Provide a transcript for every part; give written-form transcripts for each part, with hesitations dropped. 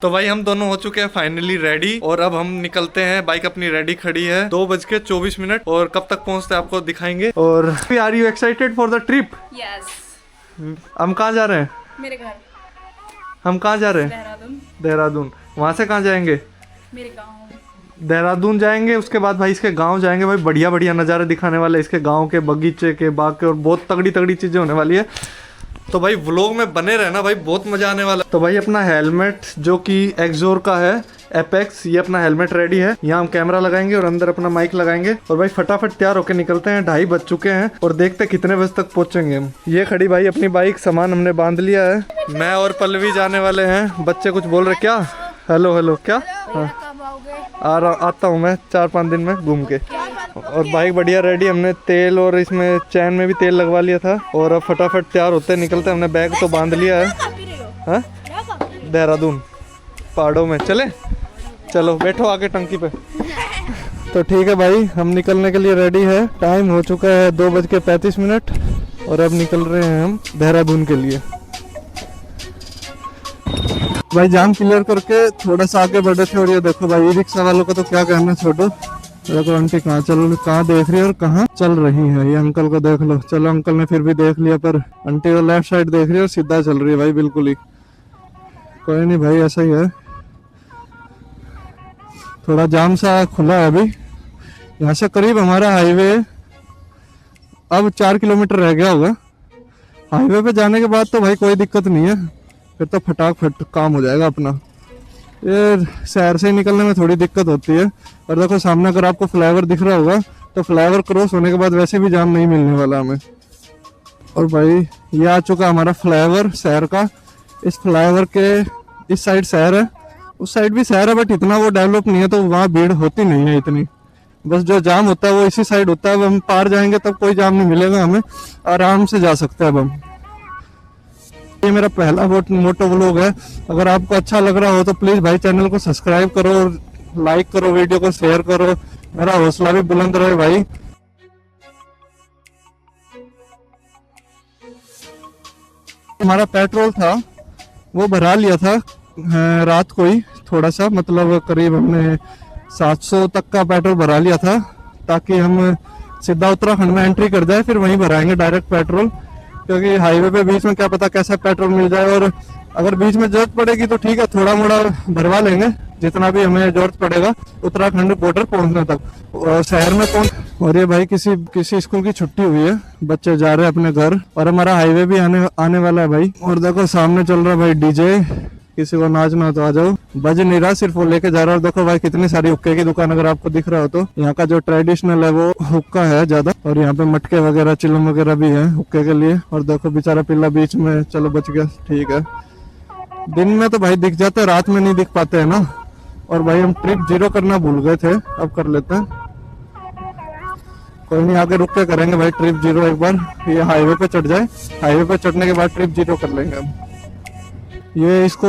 तो भाई हम दोनों हो चुके हैं फाइनली रेडी और अब हम निकलते हैं। बाइक अपनी रेडी खड़ी है। 2:24 और कब तक पहुंचते हैं आपको दिखाएंगे। और are you excited for the trip? Yes. हम कहाँ जा रहे हैं? मेरे घर। हम कहाँ जा रहे हैं? देहरादून। देहरादून। वहाँ से कहाँ जाएंगे? मेरे गांव। देहरादून जाएंगे, उसके बाद भाई इसके गांव जाएंगे। भाई बढ़िया बढ़िया नज़ारे दिखाने वाले इसके गांव के, बगीचे के, बाग के, और बहुत तगड़ी तगड़ी चीज़ें होने वाली है। तो भाई व्लॉग में बने रहना भाई, बहुत मजा आने वाला। तो भाई अपना हेलमेट जो कि एक्सोर का है, एपेक्स, ये अपना हेलमेट रेडी है। यहाँ हम कैमरा लगाएंगे और अंदर अपना माइक लगाएंगे और भाई फटाफट तैयार होके निकलते हैं। 2:30 बज चुके हैं और देखते कितने बजे तक पहुंचेंगे हम। ये खड़ी भाई अपनी बाइक, सामान हमने बांध लिया है। मैं और पल्लवी जाने वाले हैं। बच्चे कुछ बोल रहे, क्या? हेलो हेलो, क्या? हाँ आता हूँ मैं 4-5 दिन में घूम के। और बाइक बढ़िया रेडी, हमने तेल और इसमें चैन में भी तेल लगवा लिया था। और अब फटाफट तैयार होते निकलते। हमने बैग तो बांध लिया है। हाँ, देहरादून पहाड़ों में चले। चलो बैठो आगे टंकी पे। तो ठीक है भाई, हम निकलने के लिए रेडी है। टाइम हो चुका है 2:35 और अब निकल रहे हैं हम देहरादून के लिए। भाई जाम क्लियर करके थोड़ा सा आगे बढ़े थे और ये देखो भाई, ई रिक्शा वालों का तो क्या कहना छोड़ो। देखो आंटी कहाँ देख रही है और कहाँ चल रही है। ये अंकल को देख लो। चलो अंकल ने फिर भी देख लिया, पर आंटी तो लेफ्ट साइड देख रही है और सीधा चल रही है भाई, बिल्कुल ही। कोई नहीं भाई, ऐसा ही है। थोड़ा जाम सा खुला है अभी। यहाँ से करीब हमारा हाईवे अब 4 किलोमीटर रह गया होगा। हाईवे पे जाने के बाद तो भाई कोई दिक्कत नहीं है, फिर तो फटाफट काम हो जाएगा अपना। ये शहर से निकलने में थोड़ी दिक्कत होती है। और देखो सामने अगर आपको फ्लाईओवर दिख रहा होगा तो फ्लाईओवर क्रॉस होने के बाद वैसे भी जाम नहीं मिलने वाला हमें। और भाई ये आ चुका हमारा फ्लाईओवर शहर का। इस फ्लाईओवर के इस साइड शहर है, उस साइड भी शहर है, बट इतना वो डेवलप नहीं है, तो वहाँ भीड़ होती नहीं है इतनी। बस जो जाम होता है वो इसी साइड होता है। अब हम पार जाएंगे तब कोई जाम नहीं मिलेगा हमें, आराम से जा सकते हैं अब हम। ये मेरा पहला मोटो व्लॉग है। अगर आपको अच्छा लग रहा हो तो प्लीज भाई चैनल को सब्सक्राइब करो और लाइक करो, वीडियो को शेयर करो, मेरा हौसला भी बुलंद रहे भाई। हमारा पेट्रोल था वो भरा लिया था रात को ही, थोड़ा सा, मतलब करीब हमने 700 तक का पेट्रोल भरा लिया था, ताकि हम सीधा उत्तराखंड में एंट्री कर जाए, फिर वहीं भराएंगे डायरेक्ट पेट्रोल। क्योंकि हाईवे पे बीच में क्या पता कैसा पेट्रोल मिल जाए, और अगर बीच में जरूरत पड़ेगी तो ठीक है, थोड़ा मोड़ा भरवा लेंगे, जितना भी हमें जरूरत पड़ेगा उत्तराखंड बॉर्डर पहुंचने तक, शहर में पहुंच। और ये भाई किसी स्कूल की छुट्टी हुई है, बच्चे जा रहे हैं अपने घर, और हमारा हाईवे भी आने वाला है भाई। और देखो सामने चल रहा है भाई डीजे, किसी को नाचना तो आ जाओ। बज नहीं रहा, सिर्फ वो लेके जा रहा है। और देखो भाई कितनी सारी हुक्के की दुकान, अगर आपको दिख रहा हो तो। यहाँ का जो ट्रेडिशनल है वो हुक्का है ज्यादा, और यहाँ पे मटके वगैरह, चिलम वगैरह भी है हुक्के के लिए। और देखो बेचारा पिल्ला बीच में, चलो बच गया, ठीक है। दिन में तो भाई दिख जाते हैं, रात में नहीं दिख पाते है ना। और भाई हम ट्रिप 0 करना भूल गए थे, अब कर लेते हैं। कोई नहीं, आगे रुक के करेंगे भाई ट्रिप 0 एक बार। ये हाईवे पे चढ़ जाए, हाईवे पे चढ़ने के बाद ट्रिप 0 कर लेंगे हम। ये इसको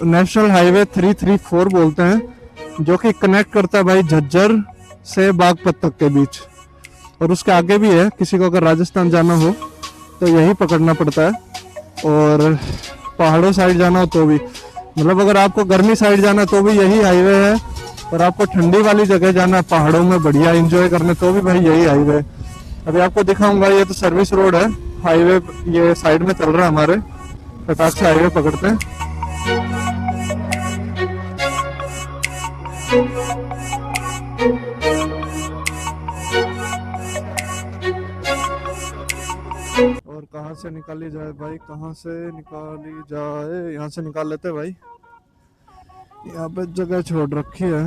नेशनल हाईवे 334 बोलते हैं, जो कि कनेक्ट करता है भाई झज्जर से बागपत तक के बीच। और उसके आगे भी है, किसी को अगर राजस्थान जाना हो तो यही पकड़ना पड़ता है। और पहाड़ों साइड जाना हो तो भी, मतलब अगर आपको गर्मी साइड जाना तो भी यही हाईवे है, और आपको ठंडी वाली जगह जाना पहाड़ों में बढ़िया एंजॉय करने तो भी भाई यही हाईवे है। अभी आपको दिखाऊंगा, ये तो सर्विस रोड है, हाईवे ये साइड में चल रहा है हमारे। फटाक से हाईवे पकड़ते हैं। और कहाँ से निकाली जाए भाई, कहाँ से निकाली जाए? यहाँ से निकाल लेते भाई, यहाँ पे जगह छोड़ रखी है।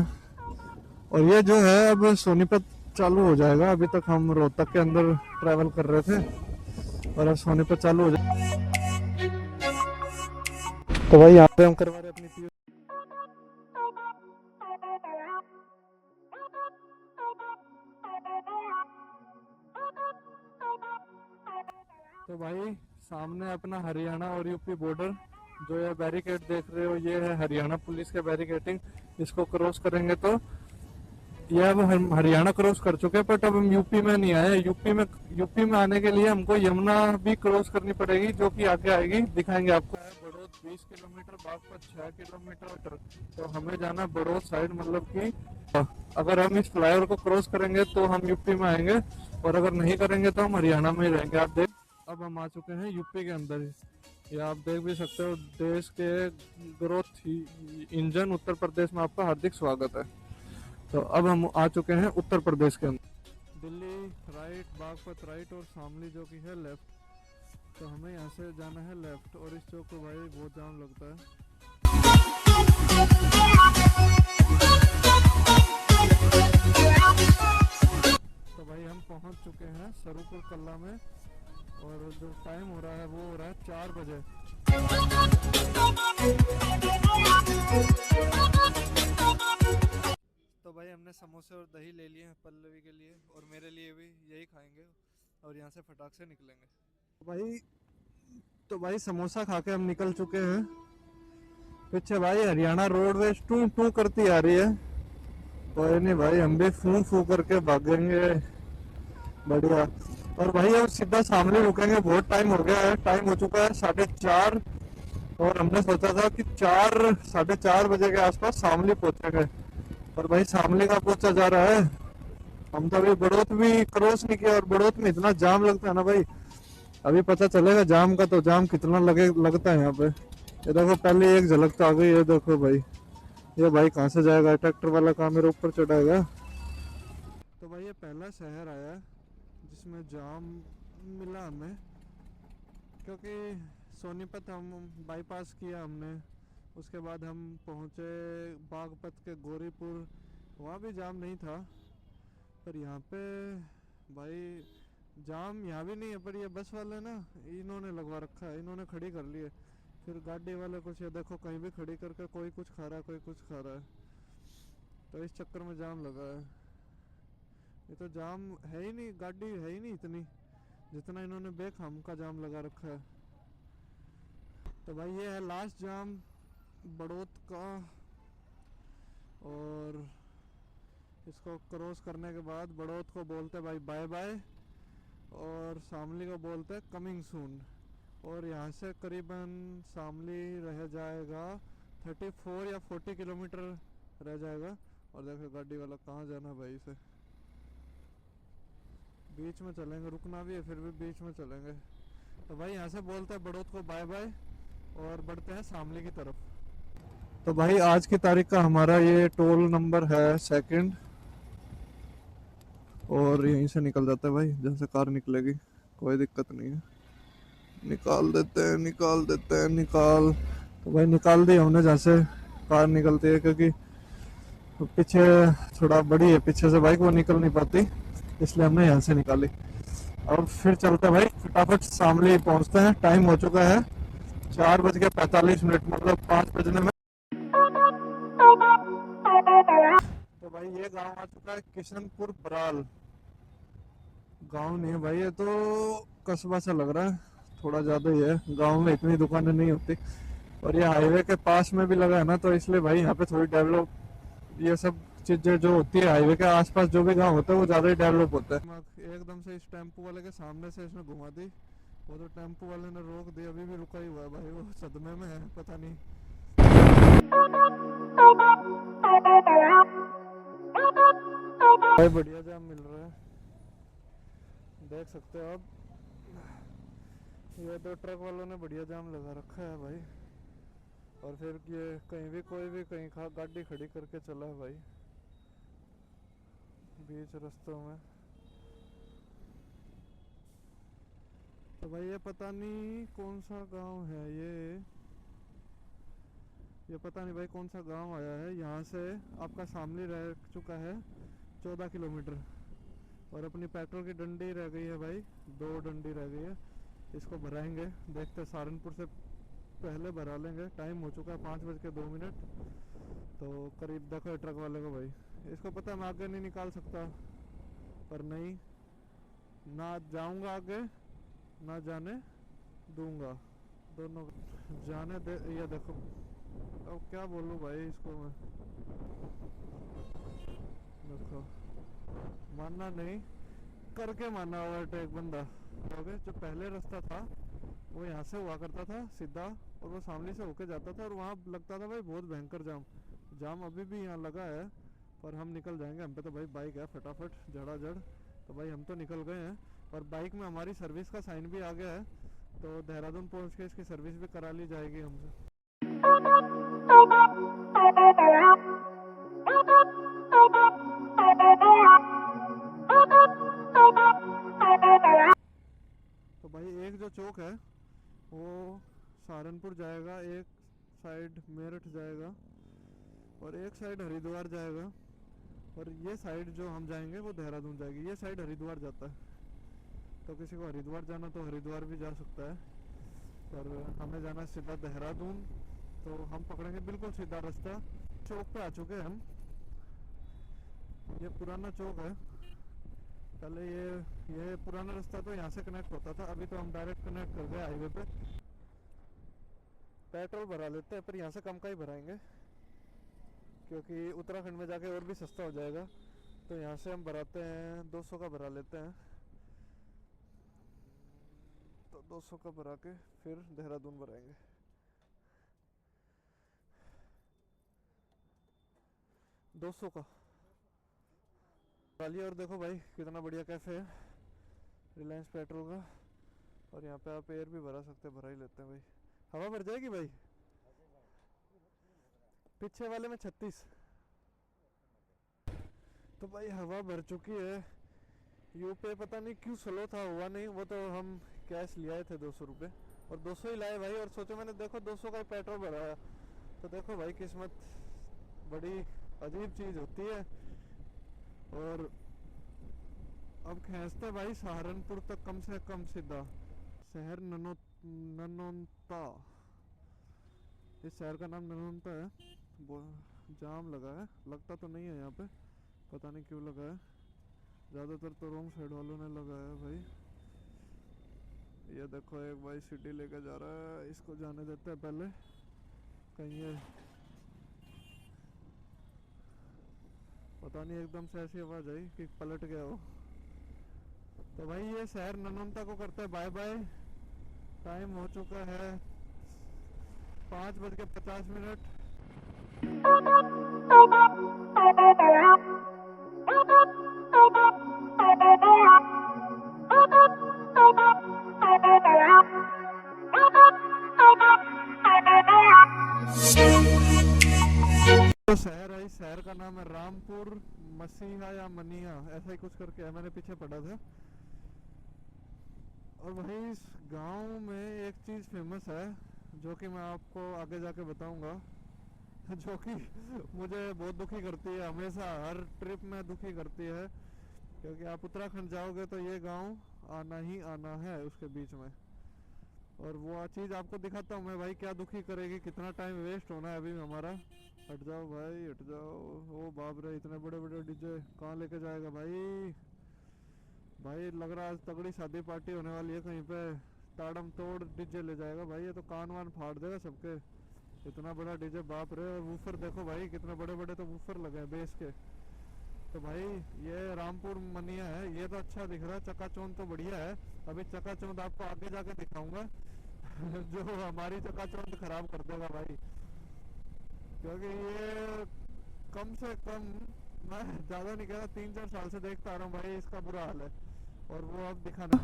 और ये जो है अब सोनीपत चालू हो जाएगा। अभी तक हम रोहतक के अंदर ट्रैवल कर रहे थे, और अब सोनीपत चालू हो जाएगा। तो भाई यहाँ पे हम करवा रहे अपनी पी। तो भाई सामने अपना हरियाणा और यूपी बॉर्डर, जो ये बैरिकेड देख रहे हो, ये है हरियाणा पुलिस के बैरिकेडिंग। इसको क्रॉस करेंगे तो ये अब हम हरियाणा क्रॉस कर चुके हैं, बट अब हम यूपी में नहीं आए। यूपी में आने के लिए हमको यमुना भी क्रॉस करनी पड़ेगी, जो कि आगे आएगी, दिखाएंगे आपको। 20 किलोमीटर, बागपत 6 किलोमीटर। तो हमें जाना बड़ौद साइड, मतलब कि अगर हम इस फ्लाईओवर को क्रॉस करेंगे तो हम यूपी में आएंगे, और अगर नहीं करेंगे तो हम हरियाणा में ही रहेंगे। आप देख, अब हम आ चुके हैं यूपी के अंदर ही। ये आप देख भी सकते हो, देश के ग्रोथ इंजन उत्तर प्रदेश में आपका हार्दिक स्वागत है। तो अब हम आ चुके हैं उत्तर प्रदेश के अंदर। दिल्ली राइट, बागपत राइट और शामली जो कि है लेफ्ट। तो हमें यहाँ से जाना है लेफ्ट, और इस चौक को भाई बहुत जाम लगता है। तो भाई हम पहुँच चुके हैं सरूपुर कल्ला में, और जो टाइम हो रहा है वो हो रहा है 4 बजे। तो भाई हमने समोसे और दही ले लिए हैं पल्लवी के लिए, और मेरे लिए भी यही खाएंगे, और यहाँ से फटाक से निकलेंगे। तो भाई समोसा खा के हम निकल चुके हैं। पीछे भाई हरियाणा रोडवेज टू टू करती आ रही है। कोई नहीं भाई, हम भी फू फू करके भागेंगे, बढ़िया। और भाई अब सीधा सामने रुकेंगे, बहुत टाइम हो गया है, टाइम हो चुका है 4:30, और हमने सोचा था कि 4 साढ़े 4 बजे के आसपास शामली पहुंचेंगे, और भाई शामली का पहुंचा जा रहा है। हम तो अभी बड़ौत भी क्रॉस नहीं किया, और बड़ौत में इतना जाम लगता है ना भाई, अभी पता चलेगा जाम का। तो जाम कितना लगता है यहाँ पे। ये देखो पहले एक झलक तो आ गई, ये देखो भाई, ये भाई कहाँ से जाएगा, ट्रैक्टर वाला कहाँ मेरे ऊपर चढ़ाएगा। तो भाई ये पहला शहर आया जिसमें जाम मिला हमें, क्योंकि सोनीपत हम बाईपास किया हमने, उसके बाद हम पहुँचे बागपत के गौरीपुर, वहाँ भी जाम नहीं था। पर यहाँ पे भाई जाम यहाँ भी नहीं है, पर ये बस वाले ना इन्होंने लगवा रखा है, इन्होंने खड़ी कर ली है। फिर गाड़ी वाले कुछ, ये देखो कहीं भी खड़ी करके कोई कुछ खा रहा है, कोई कुछ खा रहा है, तो इस चक्कर में जाम लगा है। ये तो जाम है ही नहीं, गाड़ी है ही नहीं इतनी जितना इन्होंने बेखम का जाम लगा रखा है। तो भाई ये है लास्ट जाम बड़ौत का, और इसको क्रॉस करने के बाद बड़ौत को बोलते भाई बाय बाय, और शामली को बोलते कमिंग सून। और यहाँ से करीबन शामली रह जाएगा 34 या 40 किलोमीटर रह जाएगा। और देखो गाड़ी वाला कहाँ जाना भाई, इसे बीच में चलेंगे, रुकना भी है फिर भी बीच में चलेंगे। तो भाई यहाँ से बोलते हैं बड़ौत को बाय बाय, और बढ़ते हैं शामली की तरफ। तो भाई आज की तारीख का हमारा ये टोल नंबर है 2, और यहीं से निकल जाता है भाई, जहाँ से कार निकलेगी, कोई दिक्कत नहीं है। निकाल देते हैं, निकाल देते हैं, निकाल। तो भाई निकाल दी हमने जहाँ से कार निकलती है, क्योंकि पीछे थोड़ा बड़ी है, पीछे से बाइक वो निकल नहीं पाती, इसलिए हमने यहाँ से निकाली। अब फिर चलते हैं भाई, फटाफट शामली पहुँचते हैं। टाइम हो चुका है 4:45, मतलब 5 बजने में। तो भाई ये गांव आ चुका है किशनपुर बराल। गांव नहीं है भाई, ये तो कस्बा सा लग रहा है, थोड़ा ज्यादा ही है। गांव में इतनी दुकानें नहीं होती, और ये हाईवे के पास में भी लगा है ना, तो इसलिए भाई यहाँ पे थोड़ी डेवलप, ये सब चीजें जो होती है हाईवे के आसपास जो भी गांव होता है वो ज्यादा ही डेवलप होता है। एकदम से इस टेम्पो वाले के सामने से इसने घुमा दी, वो तो टेम्पो वाले ने रोक दी, अभी भी रुका ही हुआ है भाई, वो सदमे में है, पता नहीं। भाई बढ़िया जाम मिल रहा है, देख सकते हो आप। ये तो ट्रक वालों ने बढ़िया जाम लगा रखा है भाई, और फिर ये कहीं भी कोई भी कहीं गाड़ी खड़ी करके चला है भाई बीच रास्तों में। तो भाई ये पता नहीं कौन सा गांव है, ये पता नहीं भाई कौन सा गांव आया है। यहाँ से आपका शामली रह चुका है 14 किलोमीटर, और अपनी पेट्रोल की डंडी रह गई है भाई, 2 डंडी रह गई है। इसको भराएंगे, देखते सहारनपुर से पहले भरा लेंगे। टाइम हो चुका है 5:02। तो करीब देखो ट्रक वाले को भाई, इसको पता है मैं आगे नहीं निकाल सकता, पर नहीं, ना जाऊंगा आगे ना जाने दूंगा, दोनों जाने दे। ये देखो अब क्या बोलूं भाई इसको मैं, देखो मानना नहीं, करके माना ओवरटेक बंदा। जो पहले रास्ता था वो यहाँ से हुआ करता था सीधा, और वो सामने से होके जाता था, और वहाँ लगता था भाई बहुत भयंकर जाम। जाम अभी भी यहाँ लगा है, पर हम निकल जाएंगे। हम पे तो भाई बाइक है फटाफट जड़, तो भाई हम तो निकल गए हैं। और बाइक में हमारी सर्विस का साइन भी आ गया है, तो देहरादून पहुँच के इसकी सर्विस भी करा ली जाएगी हमसे। तो भाई एक जो चौक है वो सहारनपुर जाएगा, एक साइड मेरठ जाएगा, और एक साइड हरिद्वार जाएगा, और ये साइड जो हम जाएंगे वो देहरादून जाएगी। ये साइड हरिद्वार जाता है, तो किसी को हरिद्वार जाना तो हरिद्वार भी जा सकता है, पर हमें जाना सीधा देहरादून, तो हम पकड़ेंगे बिल्कुल सीधा रास्ता। चौक पे आ चुके हैं हम। ये पुराना चौक है। पहले ये पुराना रास्ता तो यहाँ से कनेक्ट होता था, अभी तो हम डायरेक्ट कनेक्ट कर गए हाईवे पे। पेट्रोल भरा लेते हैं, पर यहाँ से कम का ही भराएंगे, क्योंकि उत्तराखंड में जाके और भी सस्ता हो जाएगा। तो यहाँ से हम भराते हैं 200 का भरा लेते हैं, तो 200 का भरा के फिर देहरादून भराएंगे। 200 का डालिए। और देखो भाई कितना बढ़िया कैफे है रिलायंस पेट्रोल का, और यहाँ पे आप एयर भी भरा सकते हैं। भरा ही लेते हैं भाई। हवा भर जाएगी भाई। पीछे वाले में 36। तो भाई हवा भर चुकी है। यूपे पता नहीं क्यों स्लो था, हुआ नहीं। वो तो हम कैश ले आए थे 200 रुपये, और 200 ही लाए भाई। और सोचो मैंने देखो 200 का ही पेट्रोल भराया। तो देखो भाई किस्मत बड़ी अजीब चीज़ होती है। और अब खींचते भाई सहारनपुर तक कम से कम सीधा। शहर ननौनता, इस शहर का नाम ननौनता है। जाम लगा है, लगता तो नहीं है यहाँ पे, पता नहीं क्यों लगा है। ज़्यादातर तो रोंग साइड वालों ने लगाया है भाई। ये देखो एक भाई सिटी लेके जा रहा है, इसको जाने देते हैं पहले। कहीं ये पता नहीं एकदम से ऐसी आवाज आई कि पलट गया हो। तो भाई ये शहर ननौनता को करते हैं बाय बाय। टाइम हो चुका है 5:50। तो शहर है, इस शहर का नाम है रामपुर मसीहा या मनिया, ऐसा ही कुछ करके है, मैंने पीछे पढ़ा था। और भाई इस गांव में एक चीज़ फेमस है जो कि मैं आपको आगे जाके बताऊंगा, जो कि मुझे बहुत दुखी करती है, हमेशा हर ट्रिप में दुखी करती है। क्योंकि आप उत्तराखंड जाओगे तो ये गांव आना ही आना है उसके बीच में। और वो चीज़ आपको दिखाता हूँ मैं भाई, क्या दुखी करेगी, कितना टाइम वेस्ट होना है अभी हमारा। हट जाओ भाई हट जाओ। ओ बाप रे, इतने बड़े बड़े डीजे कहाँ लेके जाएगा भाई। भाई लग रहा है आज तगड़ी शादी पार्टी होने वाली है कहीं पे। ताड़म तोड़ डीजे ले जाएगा भाई, ये तो कान वान फाड़ देगा सबके। इतना बड़ा डीजे, बाप रे। और वूफर देखो भाई कितने बड़े बड़े तो वूफर लगे हैं बेस के। तो भाई ये रामपुर मनिया है, ये तो अच्छा दिख रहा है। चकाचौंध तो बढ़िया है। अभी चकाचौंध आपको आगे जाके दिखाऊंगा जो हमारी चकाचौंध खराब कर देगा भाई। क्योंकि ये कम से कम, मैं ज्यादा नहीं कह रहा, 3-4 साल से देखता आ रहा हूँ भाई, इसका बुरा हाल है। और वो अब दिखाना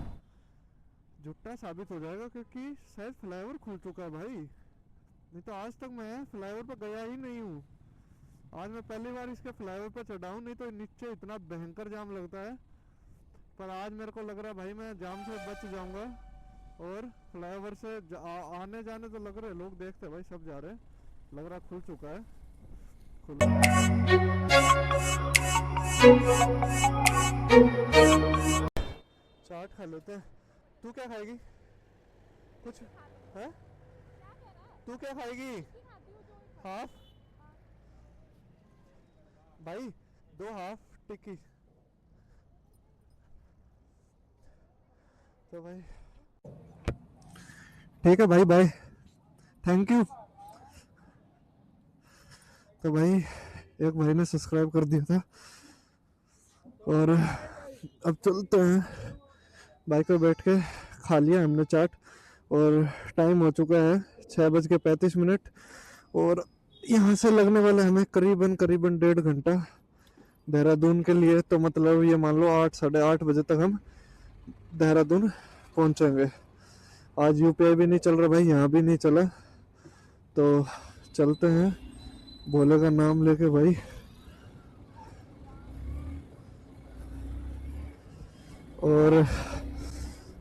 झुट्टा साबित हो जाएगा, क्योंकि शायद फ्लाईओवर खुल चुका है भाई। नहीं तो आज तक मैं फ्लाईओवर पर गया ही नहीं हूँ। आज मैं पहली बार इसके फ्लाईओवर पर चढ़ा हूँ, नहीं तो नीचे इतना भयंकर जाम लगता है। पर आज मेरे को लग रहा है भाई मैं जाम से बच जाऊंगा। और फ्लाईओवर से आने जाने तो लग रहे लोग देखते भाई, सब जा रहे हैं। लग रहा खुल चुका है। चाट खा लेते हैं। तू क्या खाएगी? कुछ है? तू क्या खाएगी? हाफ भाई, 2 हाफ टिक्की। तो भाई ठीक है भाई, बाय, थैंक यू। तो भाई एक भाई ने सब्सक्राइब कर दिया था, और अब चलते हैं। बाइक पे बैठ के खा लिया हमने चाट, और टाइम हो चुका है 6:35। और यहाँ से लगने वाला है हमें करीबन करीबन 1.5 घंटा देहरादून के लिए। तो मतलब ये मान लो 8 साढ़े 8 बजे तक हम देहरादून पहुँचेंगे। आज यूपीआई भी नहीं चल रहा भाई, यहाँ भी नहीं चला। तो चलते हैं भोले का नाम लेके भाई। और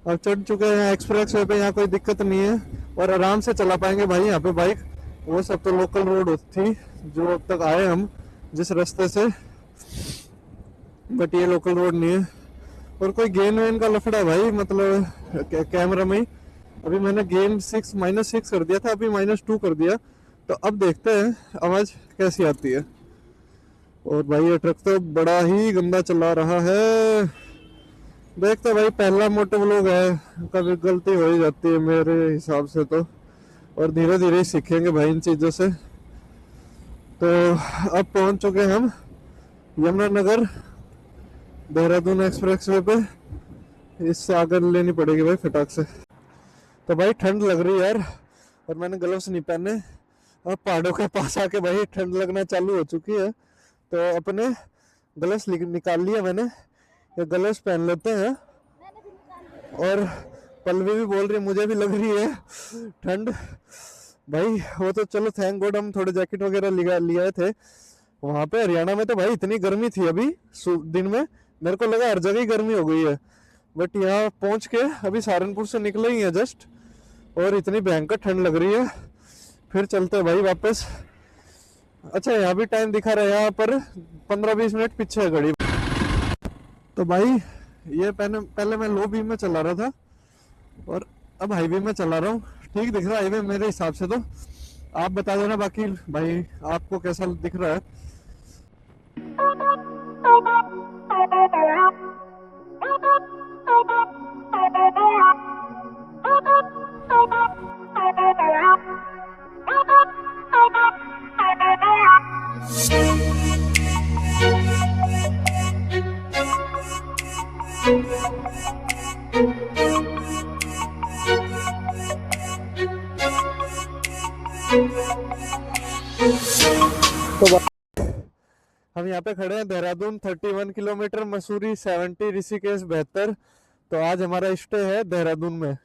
अब चढ़ चुके हैं एक्सप्रेस वे पे, यहाँ कोई दिक्कत नहीं है और आराम से चला पाएंगे भाई यहाँ पे बाइक। वो सब तो लोकल रोड थी जो अब तक आए हम जिस रास्ते से, बट ये लोकल रोड नहीं है। और कोई गेन वेन का लफड़ा भाई, मतलब कैमरा में ही अभी मैंने गेन -6 कर दिया था, अभी -2 कर दिया। तो अब देखते हैं आवाज कैसी आती है। और भाई ये ट्रक तो बड़ा ही गंदा चला रहा है। देखते भाई, पहला मोटो व्लॉग है, कभी गलती हो ही जाती है मेरे हिसाब से तो, और धीरे धीरे सीखेंगे भाई इन चीज़ों से। तो अब पहुंच चुके हैं हम यमुनानगर देहरादून एक्सप्रेस वे पे। इससे आगे लेनी पड़ेगी भाई फटाक से। तो भाई ठंड लग रही है यार, और मैंने ग्लव्स नहीं पहने। अब पहाड़ों के पास आके भाई ठंड लगना चालू हो चुकी है। तो अपने ग्लव्स निकाल लिया मैंने, ये ग्लव्स पहन लेते हैं। और पल्लवी भी बोल रही है मुझे भी लग रही है ठंड भाई। वो तो चलो थैंक गॉड हम थोड़े जैकेट वगैरह ले आए थे। वहाँ पे हरियाणा में तो भाई इतनी गर्मी थी अभी दिन में, मेरे को लगा हर जगह ही गर्मी हो गई है। बट यहाँ पहुँच के अभी सहारनपुर से निकले ही हैं जस्ट, और इतनी भयंकर ठंड लग रही है। फिर चलते हैं भाई वापस। अच्छा यहाँ भी टाइम दिखा रहा है, यहाँ पर 15-20 मिनट पीछे है घड़ी। तो भाई ये पहले मैं लो बीम में चला रहा था और अब हाई बीम में चला रहा हूँ। ठीक दिख रहा है हाईवे मेरे हिसाब से। तो आप बता देना बाकी भाई आपको कैसा दिख रहा है। तो हम यहाँ पे खड़े हैं देहरादून 31 किलोमीटर, मसूरी 70, ऋषिकेश 72। तो आज हमारा स्टे है देहरादून में।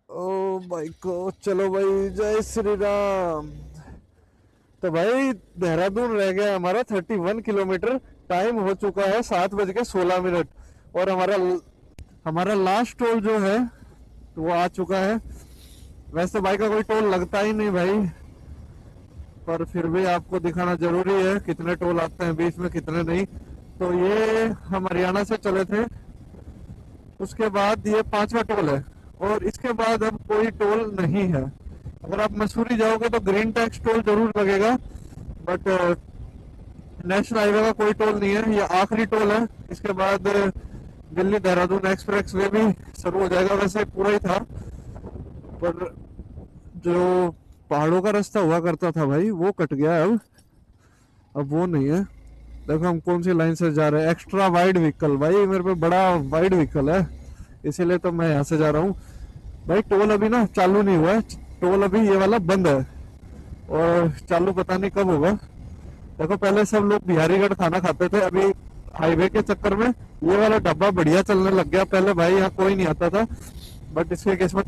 ओ भाई को चलो भाई, जय श्री राम। तो भाई देहरादून रह गया हमारा 31 किलोमीटर। टाइम हो चुका है 7:16। और हमारा लास्ट टोल जो है वो आ चुका है। वैसे बाइक का कोई टोल लगता ही नहीं भाई, पर फिर भी आपको दिखाना जरूरी है कितने टोल आते हैं बीच में कितने नहीं। तो ये हम हरियाणा से चले थे, उसके बाद ये 5वां टोल है, और इसके बाद अब कोई टोल नहीं है। अगर आप मसूरी जाओगे तो ग्रीन टैक्स टोल जरूर लगेगा, बट नेशनल हाईवे का कोई टोल नहीं है। ये आखिरी टोल है। इसके बाद दिल्ली देहरादून एक्सप्रेस वे भी शुरू हो जाएगा। वैसे पूरा ही था, पर जो पहाड़ों का रास्ता हुआ करता था भाई वो कट गया है अब वो नहीं है। देखो हम कौन सी लाइन से जा रहे हैं। एक्स्ट्रा वाइड व्हीकल भाई, मेरे पे बड़ा वाइड व्हीकल है, इसीलिए तो मैं यहाँ से जा रहा हूँ भाई। टोल अभी ना चालू नहीं हुआ है, टोल अभी ये वाला बंद है, और चालू पता नहीं कब होगा। देखो पहले सब लोग बिहारीगढ़ खाना खाते थे, अभी हाईवे के चक्कर में ये वाला डब्बा बढ़िया चलने लग गया। पहले भाई यहाँ कोई नहीं आता था, बट इसकी किस्मत।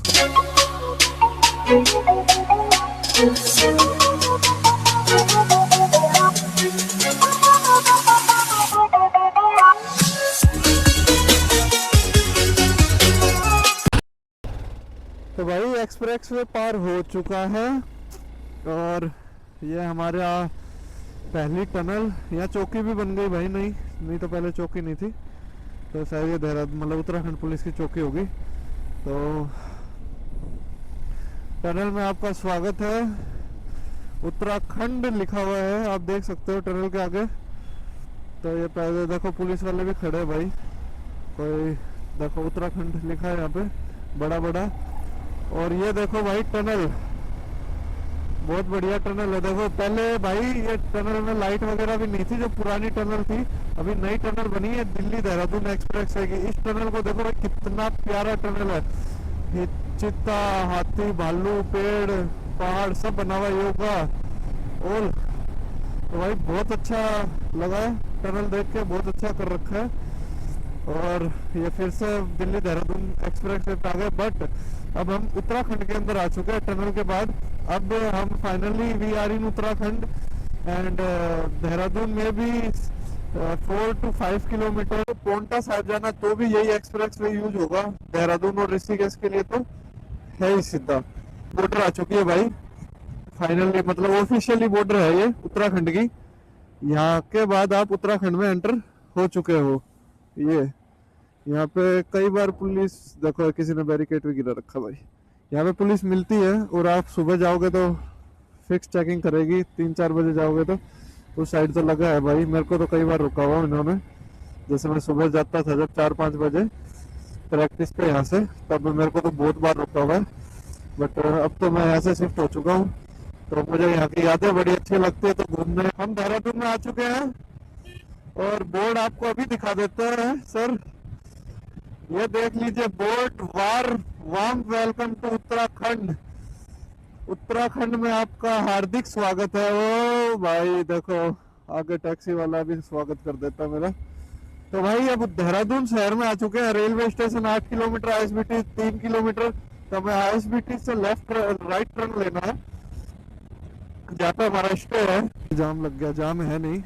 तो भाई एक्सप्रेस वे पार हो चुका है, और ये हमारे पहली टनल। यहाँ चौकी भी बन गई भाई, नहीं तो पहले चौकी नहीं थी। तो शायद ये देहरादून मतलब उत्तराखंड पुलिस की चौकी होगी। तो टनल में आपका स्वागत है। उत्तराखंड लिखा हुआ है, आप देख सकते हो टनल के आगे। तो ये पहले देखो पुलिस वाले भी खड़े हैं भाई, कोई देखो उत्तराखंड लिखा है यहाँ पे बड़ा बड़ा। और ये देखो भाई टनल, बहुत बढ़िया टनल है। देखो पहले भाई ये टनल में लाइट वगैरह भी नहीं थी, जो पुरानी टनल थी। अभी नई टनल बनी है दिल्ली देहरादून एक्सप्रेस है। इस टनल को देखो भाई कितना प्यारा टनल है। चीता, हाथी, भालू, पेड़, पहाड़ सब बना हुआ है योगा और तो भाई बहुत अच्छा लगा है। टनल देख के बहुत अच्छा कर रखा है। और ये फिर से दिल्ली देहरादून एक्सप्रेस वे पे आ गए, बट अब हम उत्तराखंड के अंदर आ चुके हैं टनल के बाद। अब हम finally we are in Uttarakhand and Dehradun में भी 4 to 5 किलोमीटर पोंटा साहिब जाना तो भी यही एक्सप्रेस वे यूज होगा। देहरादून और ऋषिकेश के लिए तो है ही सीधा। बॉर्डर आ चुकी है भाई फाइनली, मतलब ऑफिशियली बॉर्डर है ये उत्तराखंड की। यहाँ के बाद आप उत्तराखंड में एंटर हो चुके हो। ये यहाँ पे कई बार पुलिस, देखो किसी ने बैरिकेड भी गिरा रखा भाई। यहाँ पे पुलिस मिलती है और आप सुबह जाओगे तो फिक्स चेकिंग करेगी। 3-4 बजे जाओगे तो उस साइड तो लगा है भाई। मेरे को तो कई बार रुका हुआ इन्होंने, जैसे मैं सुबह जाता था जब 4-5 बजे प्रैक्टिस पे यहाँ से, तब मेरे को तो बहुत बार रुका हुआ है। बट अब तो मैं यहाँ से शिफ्ट हो चुका हूँ तो मुझे यहाँ की यादें बड़ी अच्छी लगती है। तो घूमने हम देहरादून में आ चुके हैं और बोर्ड आपको अभी दिखा देते हैं सर। ये देख लीजिए board, warm welcome to Uttarakhand. Uttarakhand में आपका हार्दिक स्वागत है। ओ भाई देखो आगे टैक्सी वाला भी स्वागत कर देता मेरा। तो भाई अब देहरादून शहर में आ चुके हैं। Railway station 8 kilometre, ISBT 3 kilometre. तो मैं आईएसबीटी से लेफ्ट राइट टर्न लेना है जहाँ पे हमारा स्टे है। जाम लग गया, जाम है नहीं,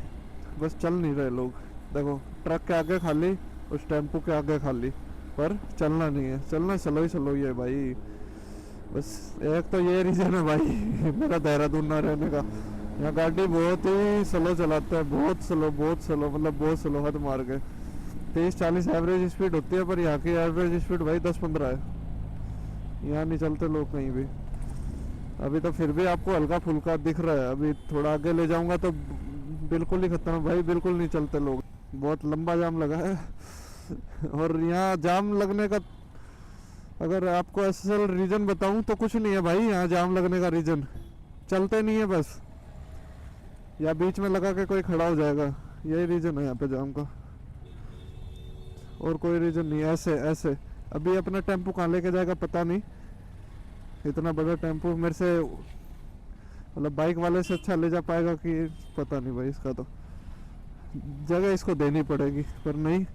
बस चल नहीं रहे लोग। देखो ट्रक के आगे खाली, उस टेम्पो के आगे खाली, पर चलना नहीं है। चलना स्लो ही स्लो ही है भाई। बस एक तो ये रीजन है भाई मेरा देहरादून ना रहने का। यहाँ गाड़ी बहुत ही स्लो चलाते हैं, बहुत स्लो मतलब बहुत स्लो, हद मार के 30-40 एवरेज स्पीड होती है। पर यहाँ की एवरेज स्पीड भाई 10-15 है। यहाँ नहीं चलते लोग कहीं भी। अभी तो फिर भी आपको हल्का फुल्का दिख रहा है, अभी थोड़ा आगे ले जाऊंगा तो बिल्कुल ही खत्म है भाई, बिल्कुल नहीं चलते लोग। बहुत लंबा जाम लगा है और यहाँ जाम लगने का अगर आपको असल रीजन बताऊं तो कुछ नहीं है भाई। यहाँ जाम लगने का रीजन चलते नहीं है बस, या बीच में लगा के कोई खड़ा हो जाएगा, यही रीजन है यहाँ पे जाम का, और कोई रीजन नहीं। ऐसे अभी अपना टेम्पो कहाँ लेके जाएगा पता नहीं। इतना बड़ा टेम्पो मेरे से मतलब बाइक वाले से अच्छा ले जा पाएगा कि पता नहीं भाई। इसका तो जगह इसको देनी पड़ेगी, पर नहीं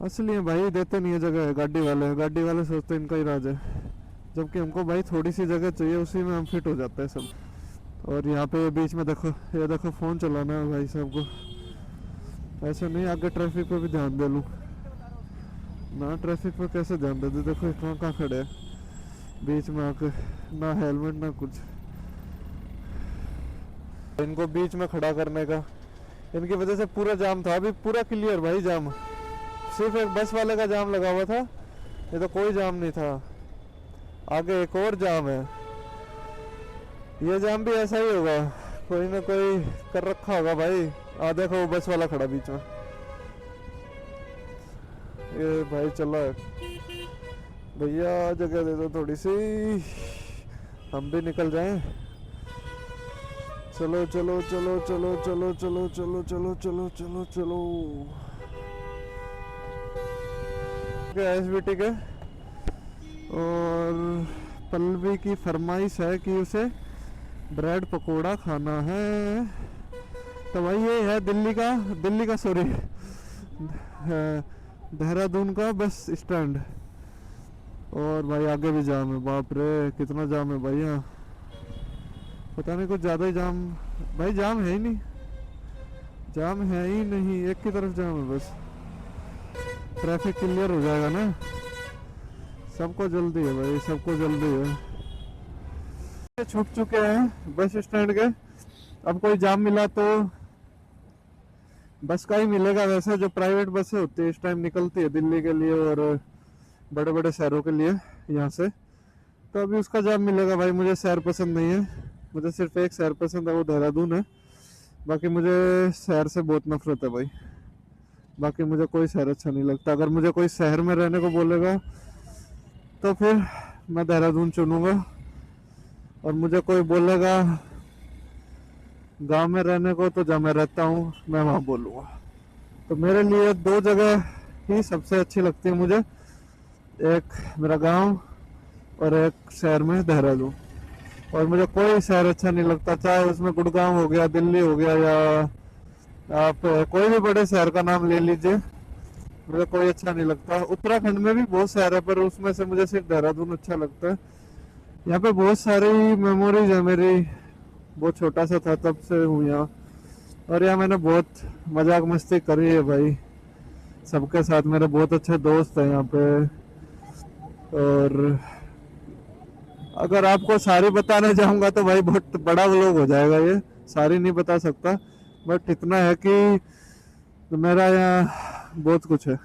असली है भाई, देते नहीं है जगह। गाड़ी वाले सोचते हैं इनका ही राज है, जबकि हमको भाई थोड़ी सी जगह चाहिए, उसी में हम फिट हो जाते हैं सब। और यहाँ पे बीच में देखो, ये देखो फोन चलाना है भाई साहब को। ऐसे नहीं आगे ट्रैफिक पे भी ध्यान दे लूँ ना, ट्रैफिक पे कैसे ध्यान दे दूँ। देखो कहाँ खड़े हैं बीच में आके, ना हेलमेट ना कुछ। इनको बीच में खड़ा करने का, इनकी वजह से पूरा जाम था। अभी पूरा क्लियर भाई जाम, सिर्फ एक बस वाले का जाम लगा हुआ था, ये तो कोई जाम नहीं था। आगे एक और जाम है, ये जाम भी ऐसा ही होगा, कोई ना कोई कर रखा होगा भाई। देखो वो बस वाला खड़ा बीच में, ये भाई चला है। भैया जगह दे दो थोड़ी सी, हम भी निकल जाएं। चलो चलो चलो चलो चलो चलो चलो चलो चलो चलो चलो एसबीटी के। और पल्लवी की फरमाइश है कि उसे ब्रेड पकोड़ा खाना है। तो भाई ये है दिल्ली का सॉरी देहरादून का बस स्टैंड। और भाई आगे भी जाम है, बाप रे कितना जाम है भाई। यहाँ पता नहीं कुछ ज़्यादा ही जाम भाई, जाम है ही नहीं, जाम है ही नहीं, एक की तरफ जाम है बस। ट्रैफिक क्लियर हो जाएगा ना, सबको जल्दी है भाई, सबको जल्दी है। छूट चुके हैं बस स्टैंड के। अब कोई जाम मिला तो बस का ही मिलेगा। वैसे जो प्राइवेट बसें होती है इस टाइम निकलती है दिल्ली के लिए और बड़े बड़े शहरों के लिए यहाँ से, तो अभी उसका जाम मिलेगा भाई। मुझे शहर पसंद नहीं है, मुझे सिर्फ एक शहर पसंद है, वो देहरादून है। बाकी मुझे शहर से बहुत नफरत है भाई, बाकी मुझे कोई शहर अच्छा नहीं लगता। अगर मुझे कोई शहर में रहने को बोलेगा तो फिर मैं देहरादून चुनूंगा, और मुझे कोई बोलेगा गांव में रहने को तो जहाँ मैं रहता हूँ मैं वहाँ बोलूँगा। तो मेरे लिए दो जगह ही सबसे अच्छी लगती है मुझे, एक मेरा गांव और एक शहर में देहरादून। और मुझे कोई शहर अच्छा नहीं लगता, चाहे उसमें गुड़गांव हो गया, दिल्ली हो गया, या आप कोई भी बड़े शहर का नाम ले लीजिए, मुझे कोई अच्छा नहीं लगता। उत्तराखंड में भी बहुत शहर है, पर उसमें से मुझे सिर्फ देहरादून अच्छा लगता है। यहाँ पे बहुत सारी मेमोरीज है मेरी, बहुत छोटा सा था तब से हूँ यहाँ। और यहाँ मैंने बहुत मजाक मस्ती करी है भाई सबके साथ, मेरे बहुत अच्छे दोस्त हैं यहाँ पे। और अगर आपको सारी बताने जाऊंगा तो भाई बहुत बड़ा व्लॉग हो जाएगा ये, सारी नहीं बता सकता। बट इतना है कि मेरा यहाँ बहुत कुछ है,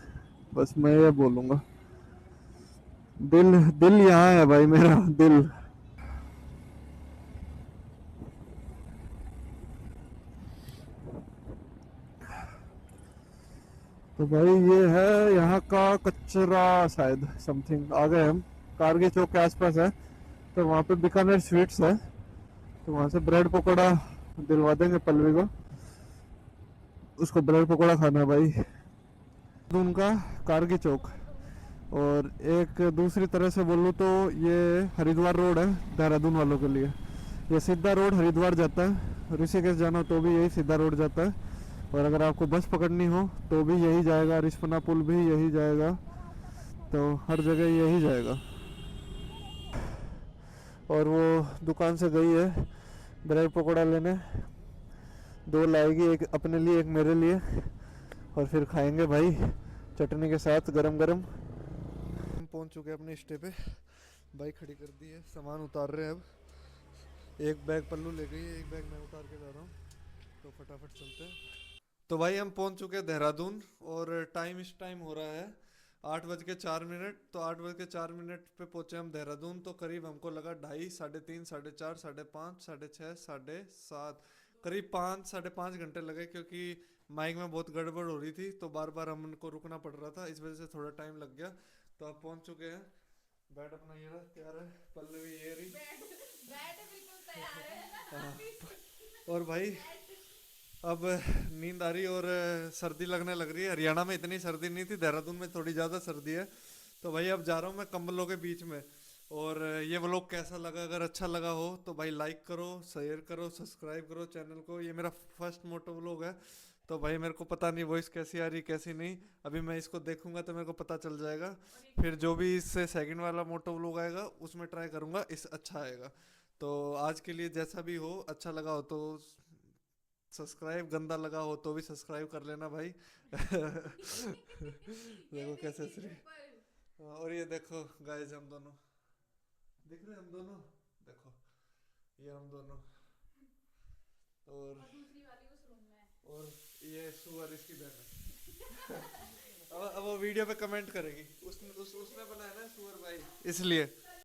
बस मैं ये बोलूंगा। दिल दिल यहाँ है भाई, मेरा दिल। तो भाई ये है यहाँ का कचरा, शायद समथिंग। आ गए हम, कारगिल चौक के आसपास है, तो वहाँ पे बीकानेर स्वीट्स है, तो वहाँ से ब्रेड पकौड़ा दिलवा देंगे पल्लवी को, उसको ब्रेड पकौड़ा खाना है भाई। उनका कारगिल चौक। और एक दूसरी तरह से बोलूँ तो ये हरिद्वार रोड है देहरादून वालों के लिए। ये सीधा रोड हरिद्वार जाता है, ऋषिकेश जाना हो तो भी यही सीधा रोड जाता है, और अगर आपको बस पकड़नी हो तो भी यही जाएगा, रिस्पना पुल भी यही जाएगा, तो हर जगह यही जाएगा। और वो दुकान से गई है ब्रेड पकौड़ा लेने, दो लाएगी, एक अपने लिए एक मेरे लिए, और फिर खाएंगे भाई चटनी के साथ गरम गरम। हम पहुंच चुके हैं अपने स्टे पे, बाइक खड़ी कर दी है, सामान उतार रहे हैं अब। एक बैग पल्लू ले गई है, एक बैग मैं उतार के जा रहा हूँ, तो फटाफट चलते हैं। तो भाई हम पहुंच चुके हैं देहरादून, और इस टाइम हो रहा है 8:04। तो 8:04 पे पहुंचे हम देहरादून, तो करीब हमको लगा 2:30, 3:30, 4:30, 5:30, 6:30, 7:30, करीब 5-5.5 घंटे लगे, क्योंकि माइक में बहुत गड़बड़ हो रही थी, तो बार बार हमको रुकना पड़ रहा था, इस वजह से थोड़ा टाइम लग गया। तो आप पहुंच चुके हैं, बैट अपना ये रहा तैयार है, पल्लवी ये रही, बैठ बिल्कुल तैयार है। हाँ। और भाई अब नींद आ रही, और सर्दी लगने लग रही है। हरियाणा में इतनी सर्दी नहीं थी, देहरादून में थोड़ी ज़्यादा सर्दी है। तो भाई अब जा रहा हूँ मैं कंबलों के बीच में। और ये व्लॉग कैसा लगा, अगर अच्छा लगा हो तो भाई लाइक करो, शेयर करो, सब्सक्राइब करो चैनल को। ये मेरा फर्स्ट मोटो व्लॉग है, तो भाई मेरे को पता नहीं वॉइस कैसी आ रही कैसी नहीं, अभी मैं इसको देखूंगा तो मेरे को पता चल जाएगा। फिर जो भी इससे सेकंड वाला मोटो व्लॉग आएगा उसमें ट्राई करूंगा, इस अच्छा आएगा। तो आज के लिए जैसा भी हो, अच्छा लगा हो तो सब्सक्राइब, गंदा लगा हो तो भी सब्सक्राइब कर लेना भाई। देखो कैसे श्री, और ये देखो गाइस, हम दोनों दिख रहे, हम दोनों देखो, ये हम दोनों, और दूसरी वाली उस रूम में। और ये सुअर इसकी बहन है। अब वो वीडियो पे कमेंट करेगी, उसने बनाया ना सुअर भाई, इसलिए।